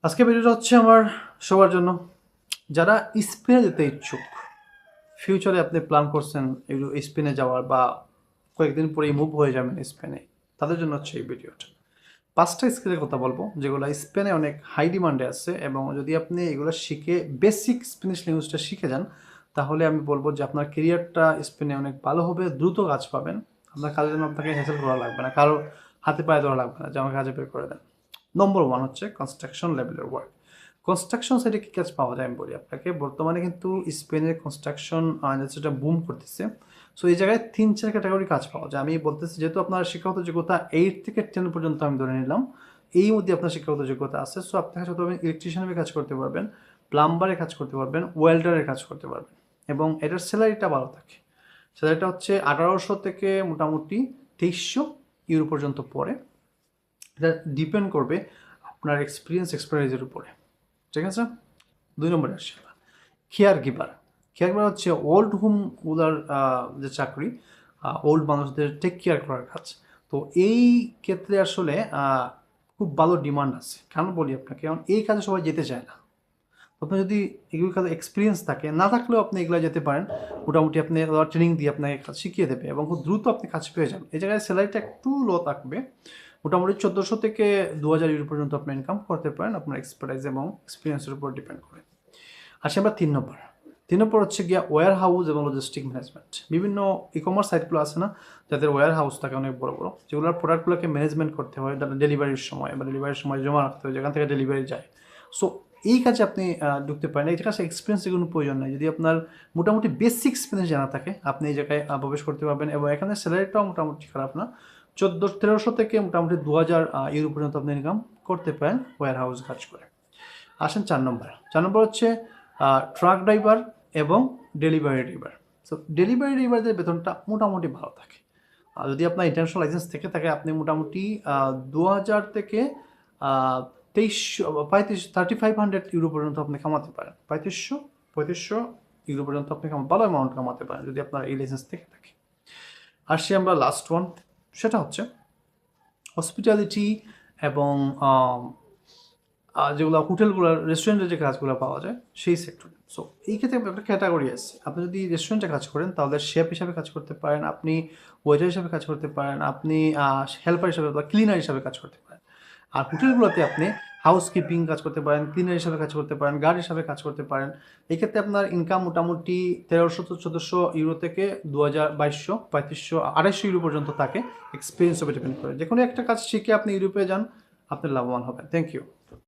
আজকে ভিডিওটা হচ্ছে আমার সবার জন্য যারা স্পেনে যেতে ইচ্ছুক। ফিউচারে আপনি প্ল্যান করছেন একটু স্পেনে যাওয়ার বা কয়েকদিন পরেই মুভ হয়ে যাবেন স্পেনে, তাদের জন্য হচ্ছে এই ভিডিওটা। 5টা স্কিলের কথা বলবো যেগুলো স্পেনে অনেক হাই ডিমান্ডে আছে, এবং যদি আপনি এগুলো শিখে বেসিক স্প্যানিশ ল্যাঙ্গুয়েজটা শিখে যান তাহলে আমি বলবো যে আপনার কেরিয়ারটা স্পেনে অনেক ভালো হবে, দ্রুত কাজ পাবেন। আপনার কাজের জন্য আপনাকে হ্যাসেল করা লাগবে না, কারো হাতে পায়ে ধরা লাগবে না যে আমাকে কাজে বের করে দেন। নম্বর 1 হচ্ছে কনস্ট্রাকশন লেভেলের ওয়ার্ক। কনস্ট্রাকশন সাইটে কী কাজ পাওয়া যায় আমি বলি আপনাকে। বর্তমানে কিন্তু স্পেনের কনস্ট্রাকশন ইন্ডাস্ট্রিটা বুম করতেছে। সো এই জায়গায় 3-4 ক্যাটাগরি কাজ পাওয়া যায়। আমি বলতেছি যেহেতু আপনার শিক্ষাগত যোগ্যতা 8 থেকে 10 পর্যন্ত আমি ধরে নিলাম, এই মধ্যে আপনার শিক্ষাগত যোগ্যতা আছে। সো আপনি কাজ করতে পারবেন, ইলেকট্রিশিয়ানের কাজ করতে পারবেন, প্লাম্বারের কাজ করতে পারবেন, ওয়েল্ডারের কাজ করতে পারবেন, এবং এটার স্যালারিটা ভালো থাকে। স্যালারিটা হচ্ছে 1800 থেকে মোটামুটি 2300 ইউরো পর্যন্ত পড়ে। এটা ডিপেন্ড করবে আপনার এক্সপার্টাইজের উপরে, ঠিক আছে। 2 নম্বরে আসছি আমরা, কেয়ার গিভার। কেয়ার গিভার হচ্ছে ওল্ড হোমগুলার যে চাকরি, ওল্ড মানুষদের টেক কেয়ার করার কাজ। তো এই ক্ষেত্রে আসলে খুব ভালো ডিমান্ড আছে। কেন বলি আপনাকে, কারণ এই কাজে সবাই যেতে চায় না। আপনার যদি এগুলো কাজে এক্সপিরিয়েন্স থাকে, না থাকলেও আপনি এগুলো যেতে পারেন। মোটামুটি আপনি ট্রেনিং দিয়ে আপনাকে কাজ শিখিয়ে দেবে এবং খুব দ্রুত আপনি কাজ পেয়ে যাবেন। এই জায়গায় স্যালারিটা একটু লো থাকবে, মোটামুটি 1400 থেকে 2000 ইউরো পর্যন্ত আপনি ইনকাম করতে পারেন আপনার এক্সপার্টাইজ এবং এক্সপিরিয়েন্সের উপর ডিপেন্ড করে। আসি আমরা 3 নম্বর। 3 নম্বর হচ্ছে গিয়া ওয়্যার হাউস এবং লজিস্টিক ম্যানেজমেন্ট। বিভিন্ন ই কমার্স সাইটগুলো আছে না, যাদের ওয়্যার হাউস থাকে অনেক বড় বড়, যেগুলোর প্রোডাক্টগুলোকে ম্যানেজমেন্ট করতে হয় ডেলিভারির সময়, বা ডেলিভারির সময় জমা রাখতে হয় যেখান থেকে ডেলিভারি যায়। সো এই কাজে আপনি ঢুকতে পারেন। এই কাছে এক্সপিরিয়েন্সের কোনো প্রয়োজন নেই। যদি আপনার মোটামুটি বেসিক এক্সপিরিয়েন্স জানা থাকে আপনি এই জায়গায় প্রবেশ করতে পারবেন, এবং এখানে স্যালারিটাও মোটামুটি খারাপ না। 1300 থেকে মোটামুটি 2000 ইউরো পর্যন্ত আপনি ইনকাম করতে পারেন ওয়্যার হাউস কাজ করে। আসেন 4 নম্বর। 4 নম্বর হচ্ছে ট্রাক ড্রাইভার এবং ডেলিভারি ড্রাইভার। সো ডেলিভারি ড্রাইভারদের বেতনটা মোটামুটি ভালো থাকে। আর যদি আপনার ইন্টারন্যাশনাল লাইসেন্স থেকে থাকে আপনি মোটামুটি 2000 থেকে 2300 3500 ইউরো পর্যন্ত আপনি কামাতে পারেন। 3500 ইউরো পর্যন্ত আপনি ভালো অ্যামাউন্ট কামাতে পারেন যদি আপনার এই লাইসেন্স থেকে থাকে। আসছি আমরা লাস্ট ওয়ান, সেটা হচ্ছে হসপিটালিটি এবং যেগুলো হোটেলগুলো রেস্টুরেন্টের যে কাজগুলো পাওয়া যায় সেই সেক্টরে। সো এই ক্ষেত্রে একটা ক্যাটাগরি আছে। আপনি যদি রেস্টুরেন্টে কাজ করেন তাহলে শেফ হিসাবে কাজ করতে পারেন, আপনি ওয়েটার হিসাবে কাজ করতে পারেন, আপনি হেল্পার হিসাবে বা ক্লিনার হিসাবে কাজ করতে পারেন। আর হোটেলগুলোতে আপনি হাউসকিপিং কাজ করতে পারেন, ক্লিনার হিসাবে কাজ করতে পারেন, গার্ড হিসাবে কাজ করতে পারেন। এই ক্ষেত্রে আপনার ইনকাম মোটামুটি 1300-1400 ইউরো থেকে 2000, 2200, 3500, 2800 ইউরো পর্যন্ত থাকে। এক্সপিরিয়েন্স উপরে ডিপেন্ড করে। যে কোনো একটা কাজ শিখে আপনি ইউরোপে যান, আপনি লাভবান হবেন। Thank you.